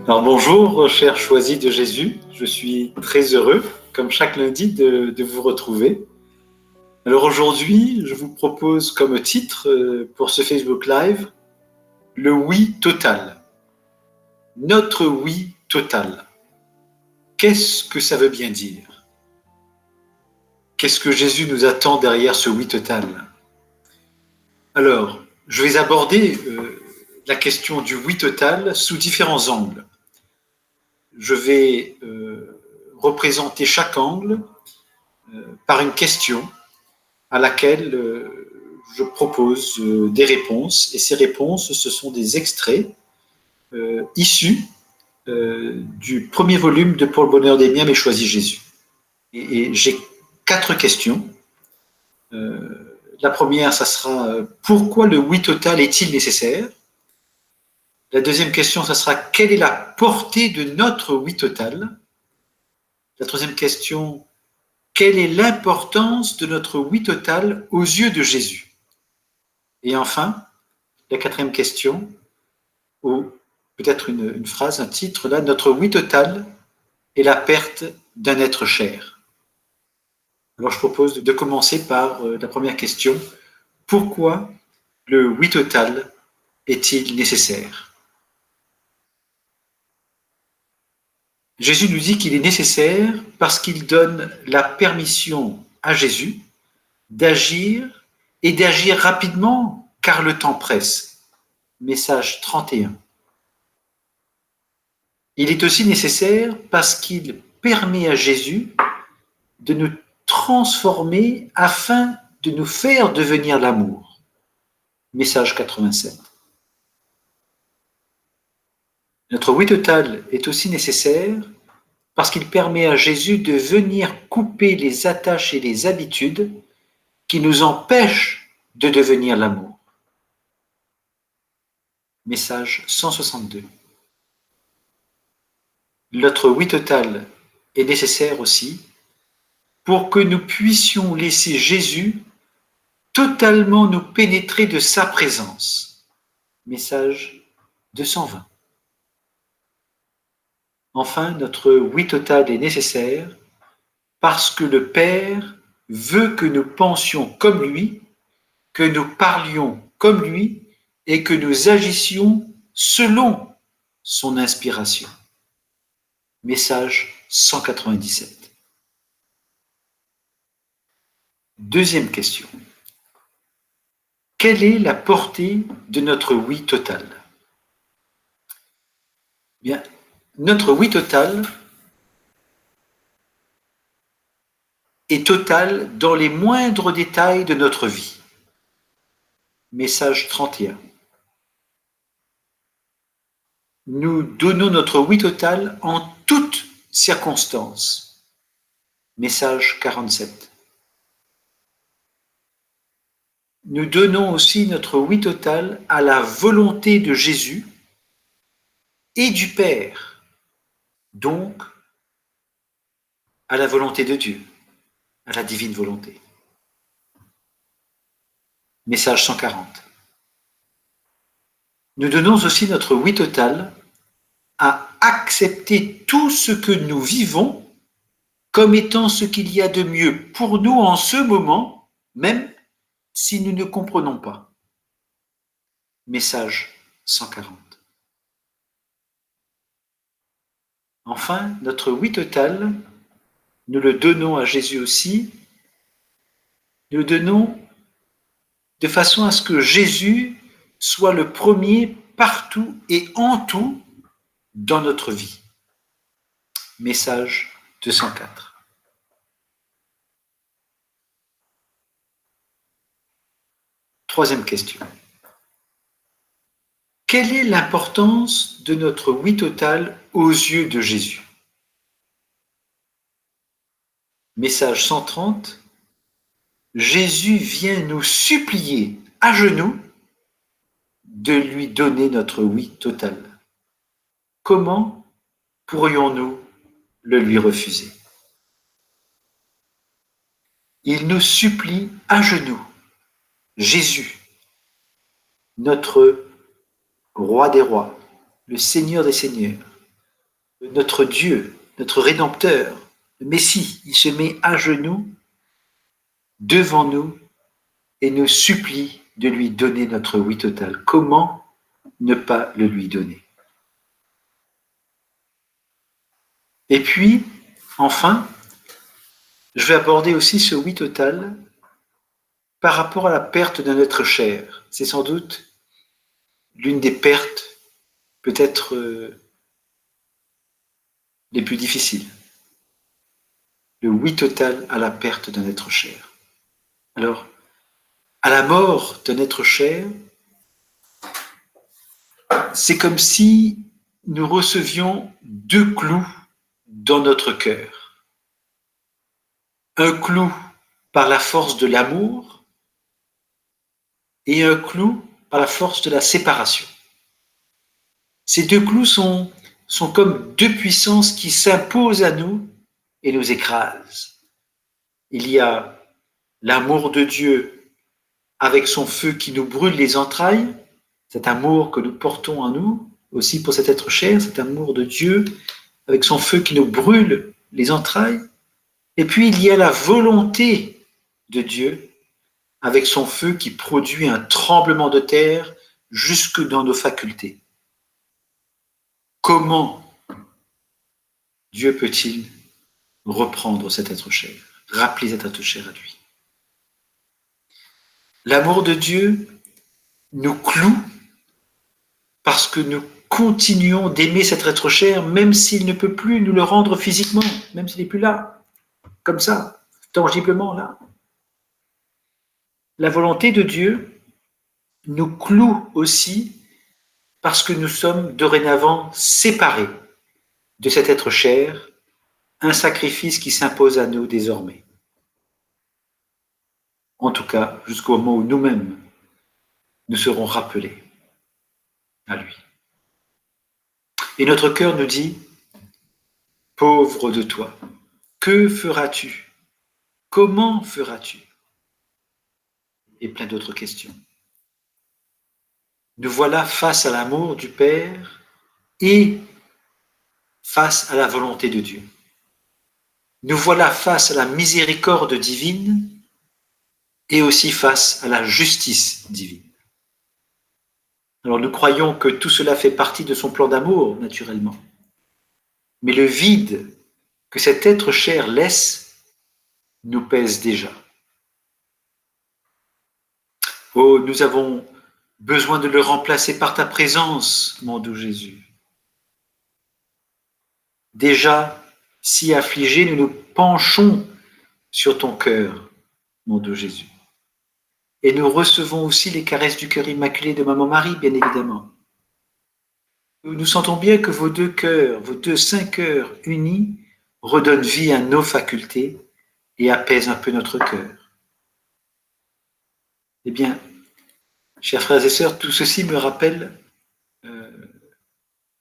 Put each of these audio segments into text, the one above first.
Alors bonjour, chers choisis de Jésus. Je suis très heureux, comme chaque lundi, de vous retrouver. Alors aujourd'hui, je vous propose comme titre pour ce Facebook Live, le oui total. Notre oui total. Qu'est-ce que ça veut bien dire? Qu'est-ce que Jésus nous attend derrière ce oui total? Alors, je vais aborder la question du oui total sous différents angles. Je vais représenter chaque angle par une question à laquelle je propose des réponses. Et ces réponses, ce sont des extraits issus du premier volume de Pour le bonheur des miens, mais choisis Jésus. Et j'ai 4 questions. La première, ça sera pourquoi le oui total est-il nécessaire? La deuxième question, ça sera quelle est la portée de notre oui total? La troisième question, quelle est l'importance de notre oui total aux yeux de Jésus? Et enfin, la quatrième question, ou peut-être une phrase, un titre là, notre oui total est la perte d'un être cher. Alors je propose de commencer par la première question. Pourquoi le oui total est-il nécessaire? Jésus nous dit qu'il est nécessaire parce qu'il donne la permission à Jésus d'agir et d'agir rapidement car le temps presse. Message 31. Il est aussi nécessaire parce qu'il permet à Jésus de nous transformer afin de nous faire devenir l'amour. Message 87. Notre oui total est aussi nécessaire parce qu'il permet à Jésus de venir couper les attaches et les habitudes qui nous empêchent de devenir l'amour. Message 162. Notre oui total est nécessaire aussi pour que nous puissions laisser Jésus totalement nous pénétrer de sa présence. Message 220. Enfin, notre oui total est nécessaire parce que le Père veut que nous pensions comme lui, que nous parlions comme lui et que nous agissions selon son inspiration. Message 197. Deuxième question. Quelle est la portée de notre oui total? Bien, notre oui total est total dans les moindres détails de notre vie. Message 31. Nous donnons notre oui total en toutes circonstances. Message 47. Nous donnons aussi notre oui total à la volonté de Jésus et du Père, donc à la volonté de Dieu, à la divine volonté. Message 140. Nous donnons aussi notre oui total à accepter tout ce que nous vivons comme étant ce qu'il y a de mieux pour nous en ce moment, même si nous ne comprenons pas. Message 140. Enfin, notre oui total, nous le donnons à Jésus aussi, nous le donnons de façon à ce que Jésus soit le premier partout et en tout dans notre vie. Message 204. Troisième question. Quelle est l'importance de notre oui total aux yeux de Jésus? Message 130. Jésus vient nous supplier à genoux de lui donner notre oui total. Comment pourrions-nous le lui refuser? Il nous supplie à genoux, Jésus, notre roi des rois, le Seigneur des seigneurs, notre Dieu, notre Rédempteur, le Messie, il se met à genoux devant nous et nous supplie de lui donner notre oui total. Comment ne pas le lui donner? Et puis, enfin, je vais aborder aussi ce oui total par rapport à la perte d'un être cher. C'est sans doute l'une des pertes peut-être les plus difficiles. Le oui total à la perte d'un être cher. Alors, à la mort d'un être cher, c'est comme si nous recevions deux clous dans notre cœur. Un clou par la force de l'amour et un clou par la force de la séparation. Ces deux clous sont comme deux puissances qui s'imposent à nous et nous écrasent. Il y a l'amour de Dieu avec son feu qui nous brûle les entrailles, cet amour que nous portons en nous, aussi pour cet être cher, cet amour de Dieu avec son feu qui nous brûle les entrailles. Et puis il y a la volonté de Dieu avec son feu qui produit un tremblement de terre jusque dans nos facultés. Comment Dieu peut-il reprendre cet être cher, rappeler cet être cher à lui? L'amour de Dieu nous cloue parce que nous continuons d'aimer cet être cher même s'il ne peut plus nous le rendre physiquement, même s'il n'est plus là, comme ça, tangiblement là. La volonté de Dieu nous cloue aussi parce que nous sommes dorénavant séparés de cet être cher, un sacrifice qui s'impose à nous désormais. En tout cas, jusqu'au moment où nous-mêmes nous serons rappelés à lui. Et notre cœur nous dit, pauvre de toi, que feras-tu? Comment feras-tu? Et plein d'autres questions. Nous voilà face à l'amour du Père et face à la volonté de Dieu. Nous voilà face à la miséricorde divine et aussi face à la justice divine. Alors nous croyons que tout cela fait partie de son plan d'amour, naturellement. Mais le vide que cet être cher laisse nous pèse déjà. Oh, nous avons besoin de le remplacer par ta présence, mon doux Jésus. Déjà, si affligés, nous nous penchons sur ton cœur, mon doux Jésus. Et nous recevons aussi les caresses du cœur immaculé de Maman Marie, bien évidemment. Nous sentons bien que vos deux cœurs, vos deux saints cœurs unis, redonnent vie à nos facultés et apaisent un peu notre cœur. Eh bien, chers frères et sœurs, tout ceci me rappelle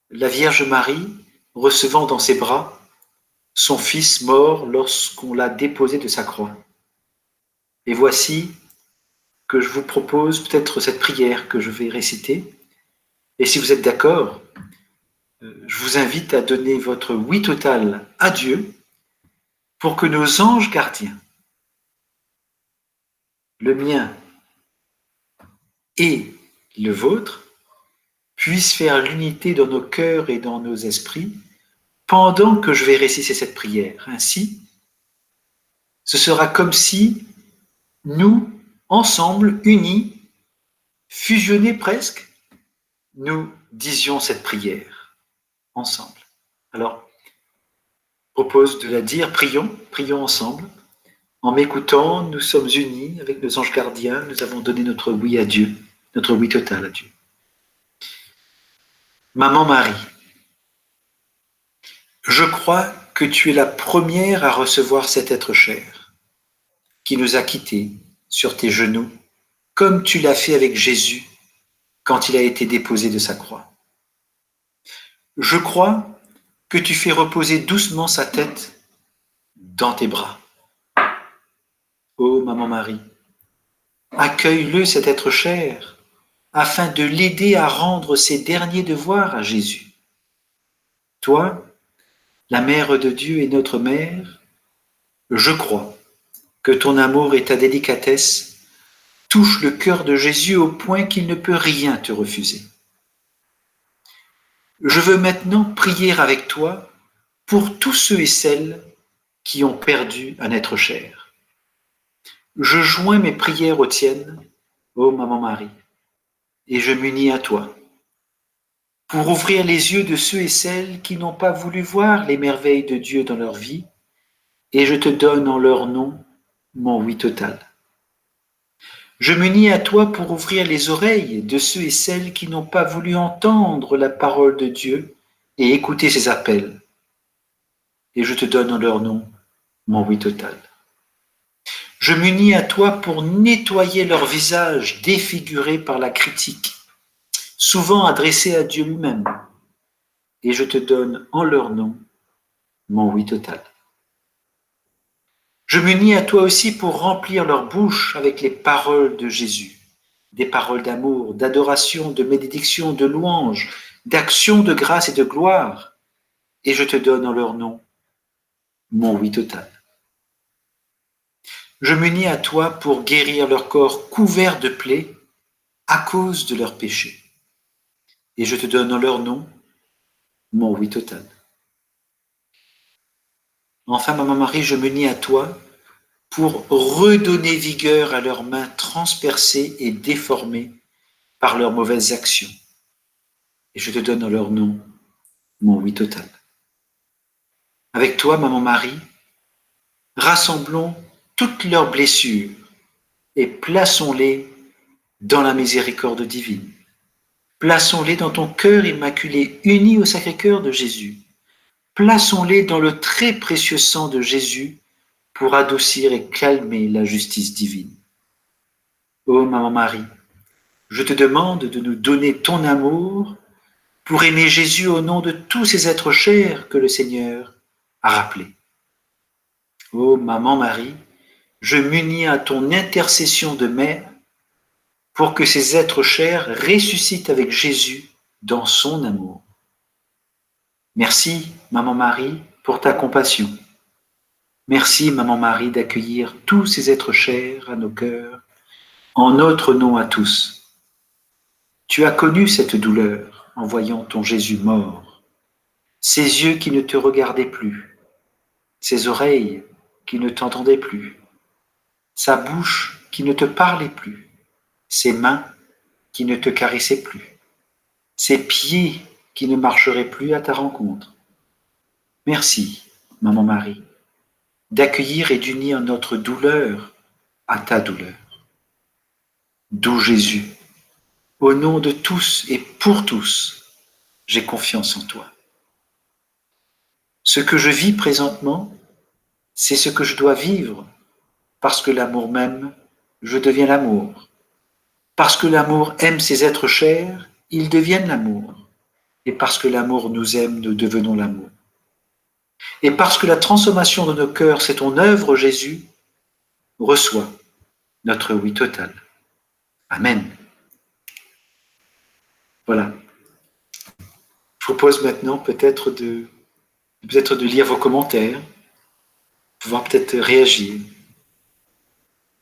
la Vierge Marie recevant dans ses bras son fils mort lorsqu'on l'a déposé de sa croix. Et voici que je vous propose peut-être cette prière que je vais réciter. Et si vous êtes d'accord, je vous invite à donner votre oui total à Dieu pour que nos anges gardiens, le mien et le vôtre, puissent faire l'unité dans nos cœurs et dans nos esprits pendant que je vais réciter cette prière. Ainsi, ce sera comme si nous, ensemble, unis, fusionnés presque, nous disions cette prière ensemble. Alors, je propose de la dire, prions ensemble. En m'écoutant, nous sommes unis avec nos anges gardiens, nous avons donné notre oui à Dieu, notre oui total à Dieu. Maman Marie, je crois que tu es la première à recevoir cet être cher, qui nous a quittés sur tes genoux, comme tu l'as fait avec Jésus quand il a été déposé de sa croix. Je crois que tu fais reposer doucement sa tête dans tes bras. Ô Maman Marie, accueille-le cet être cher, afin de l'aider à rendre ses derniers devoirs à Jésus. Toi, la mère de Dieu et notre mère, je crois que ton amour et ta délicatesse touchent le cœur de Jésus au point qu'il ne peut rien te refuser. Je veux maintenant prier avec toi pour tous ceux et celles qui ont perdu un être cher. Je joins mes prières aux tiennes, ô Maman Marie, et je m'unis à toi pour ouvrir les yeux de ceux et celles qui n'ont pas voulu voir les merveilles de Dieu dans leur vie, et je te donne en leur nom mon oui total. Je m'unis à toi pour ouvrir les oreilles de ceux et celles qui n'ont pas voulu entendre la parole de Dieu et écouter ses appels, et je te donne en leur nom mon oui total. Je m'unis à toi pour nettoyer leur visage défiguré par la critique, souvent adressée à Dieu lui-même, et je te donne en leur nom mon oui total. Je m'unis à toi aussi pour remplir leur bouche avec les paroles de Jésus, des paroles d'amour, d'adoration, de bénédiction, de louange, d'action de grâce et de gloire, et je te donne en leur nom mon oui total. Je m'unis à toi pour guérir leur corps couvert de plaies à cause de leurs péchés, et je te donne en leur nom mon oui total. Enfin, Maman Marie, je m'unis à toi pour redonner vigueur à leurs mains transpercées et déformées par leurs mauvaises actions. Et je te donne en leur nom mon oui total. Avec toi, Maman Marie, rassemblons toutes leurs blessures et plaçons-les dans la miséricorde divine. Plaçons-les dans ton cœur immaculé, uni au Sacré-Cœur de Jésus. Plaçons-les dans le très précieux sang de Jésus pour adoucir et calmer la justice divine. Ô Maman Marie, je te demande de nous donner ton amour pour aimer Jésus au nom de tous ces êtres chers que le Seigneur a rappelés. Ô Maman Marie, je m'unis à ton intercession de mère pour que ces êtres chers ressuscitent avec Jésus dans son amour. Merci, Maman Marie, pour ta compassion. Merci, Maman Marie, d'accueillir tous ces êtres chers à nos cœurs, en notre nom à tous. Tu as connu cette douleur en voyant ton Jésus mort, ces yeux qui ne te regardaient plus, ces oreilles qui ne t'entendaient plus, sa bouche qui ne te parlait plus, ses mains qui ne te caressaient plus, ses pieds qui ne marcheraient plus à ta rencontre. Merci, Maman Marie, d'accueillir et d'unir notre douleur à ta douleur. Doux Jésus, au nom de tous et pour tous, j'ai confiance en toi. Ce que je vis présentement, c'est ce que je dois vivre, parce que l'amour m'aime, je deviens l'amour. Parce que l'amour aime ses êtres chers, ils deviennent l'amour. Et parce que l'amour nous aime, nous devenons l'amour. Et parce que la transformation de nos cœurs, c'est ton œuvre, Jésus, reçois notre oui total. Amen. Voilà. Je vous propose maintenant peut-être de lire vos commentaires, pouvoir peut-être réagir.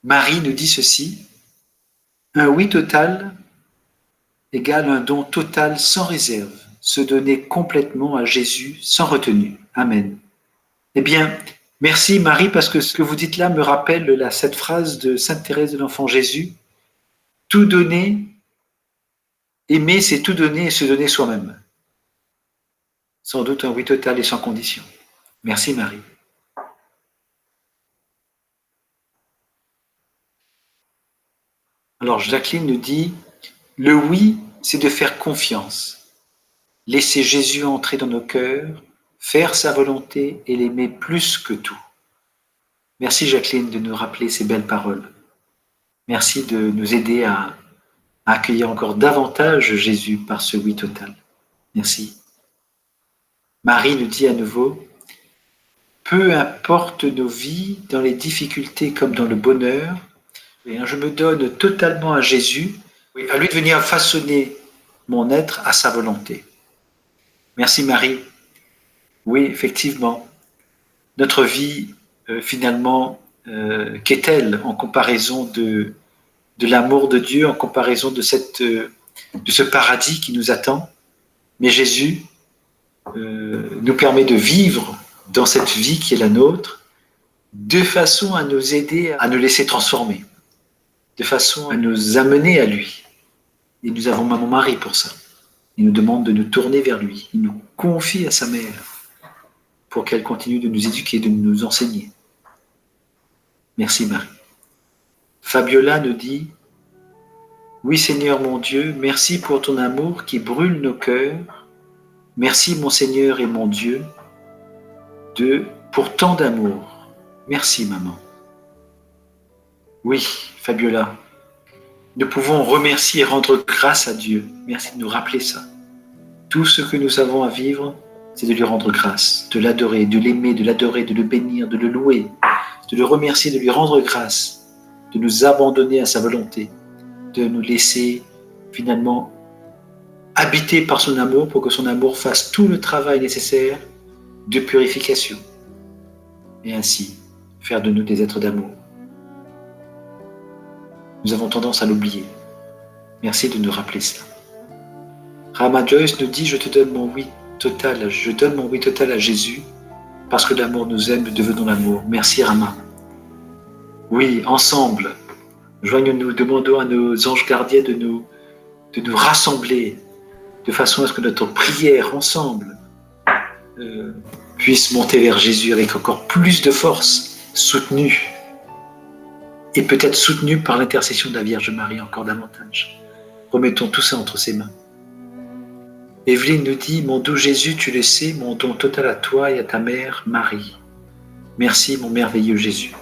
Marie nous dit ceci: un oui total égale un don total sans réserve, se donner complètement à Jésus sans retenue. Amen. Eh bien, merci Marie, parce que ce que vous dites là me rappelle cette phrase de Sainte Thérèse de l'Enfant Jésus: tout donner, aimer, c'est tout donner et se donner soi-même. Sans doute un oui total et sans condition. Merci Marie. Alors Jacqueline nous dit: le oui, c'est de faire confiance, laisser Jésus entrer dans nos cœurs, faire sa volonté et l'aimer plus que tout. Merci Jacqueline de nous rappeler ces belles paroles. Merci de nous aider à accueillir encore davantage Jésus par ce oui total. Merci. Marie nous dit à nouveau: peu importe nos vies, dans les difficultés comme dans le bonheur, je me donne totalement à Jésus, à lui de venir façonner mon être à sa volonté. Merci Marie Oui, effectivement. Notre vie, finalement, qu'est-elle en comparaison de l'amour de Dieu, en comparaison de ce paradis qui nous attend? Mais Jésus nous permet de vivre dans cette vie qui est la nôtre, de façon à nous aider à nous laisser transformer, de façon à nous amener à lui. Et nous avons Maman Marie pour ça. Il nous demande de nous tourner vers lui. Il nous confie à sa mère pour qu'elle continue de nous éduquer, de nous enseigner. Merci Marie. Fabiola nous dit: oui Seigneur mon Dieu, merci pour ton amour qui brûle nos cœurs. Merci mon Seigneur et mon Dieu pour tant d'amour. Merci maman. Oui Fabiola, nous pouvons remercier et rendre grâce à Dieu. Merci de nous rappeler ça. Tout ce que nous avons à vivre, c'est de lui rendre grâce, de l'adorer, de l'aimer, de l'adorer, de le bénir, de le louer, de le remercier, de lui rendre grâce, de nous abandonner à sa volonté, de nous laisser finalement habiter par son amour pour que son amour fasse tout le travail nécessaire de purification et ainsi faire de nous des êtres d'amour. Nous avons tendance à l'oublier. Merci de nous rappeler cela. Rama Joyce nous dit: je donne mon oui total à Jésus parce que l'amour nous aime, devenons l'amour. Merci Rama. Oui, ensemble, joignons-nous, demandons à nos anges gardiens de nous rassembler de façon à ce que notre prière ensemble puisse monter vers Jésus avec encore plus de force, soutenue, et peut-être soutenue par l'intercession de la Vierge Marie encore davantage. Remettons tout ça entre ses mains. Evelyne nous dit: mon doux Jésus, tu le sais, mon don total à toi et à ta mère Marie. Merci mon merveilleux Jésus.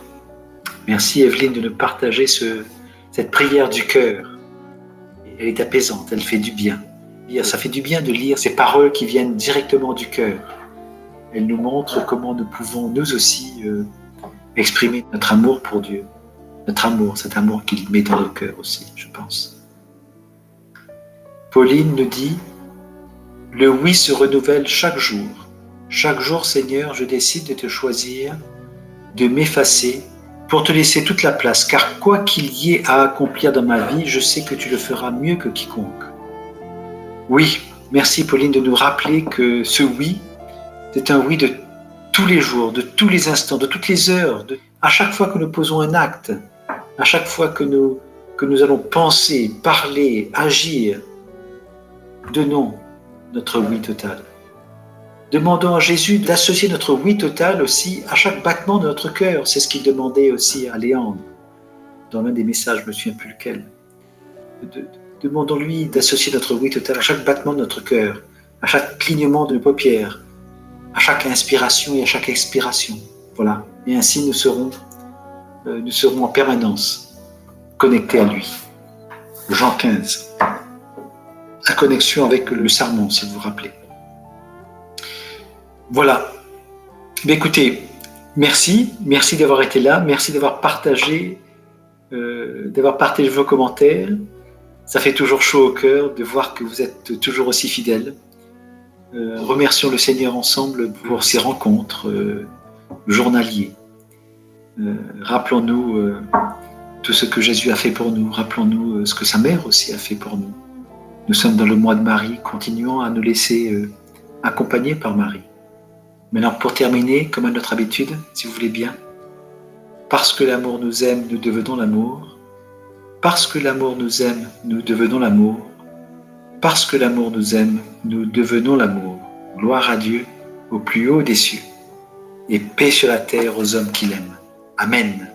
Merci Evelyne de nous partager cette prière du cœur. Elle est apaisante, elle fait du bien. Ça fait du bien de lire ces paroles qui viennent directement du cœur. Elle nous montre comment nous pouvons nous aussi exprimer notre amour pour Dieu. Notre amour, cet amour qu'il met dans nos cœurs aussi, je pense. Pauline nous dit: le oui se renouvelle chaque jour. Chaque jour, Seigneur, je décide de te choisir, de m'effacer, pour te laisser toute la place, car quoi qu'il y ait à accomplir dans ma vie, je sais que tu le feras mieux que quiconque. Oui, merci Pauline de nous rappeler que ce oui, c'est un oui de tous les jours, de tous les instants, de toutes les heures, à chaque fois que nous posons un acte, à chaque fois que nous allons penser, parler, agir, donnons notre oui total. Demandons à Jésus d'associer notre oui total aussi à chaque battement de notre cœur. C'est ce qu'il demandait aussi à Léandre dans l'un des messages, je ne me souviens plus lequel. Demandons-lui d'associer notre oui total à chaque battement de notre cœur, à chaque clignement de nos paupières, à chaque inspiration et à chaque expiration. Voilà. Et ainsi nous serons en permanence connectés à lui. Jean 15. La connexion avec le sarment, si vous vous rappelez. Voilà. Mais écoutez, merci d'avoir été là, merci d'avoir partagé vos commentaires. Ça fait toujours chaud au cœur de voir que vous êtes toujours aussi fidèles. Remercions le Seigneur ensemble pour ces rencontres journaliers. Rappelons-nous tout ce que Jésus a fait pour nous. Rappelons-nous ce que sa mère aussi a fait pour nous. Nous sommes dans le mois de Marie. Continuons à nous laisser accompagner par Marie. Maintenant, pour terminer, comme à notre habitude, si vous voulez bien, parce que l'amour nous aime, nous devenons l'amour. Parce que l'amour nous aime, nous devenons l'amour. Parce que l'amour nous aime, nous devenons l'amour. Gloire à Dieu au plus haut des cieux et paix sur la terre aux hommes qu'il aime. Amen.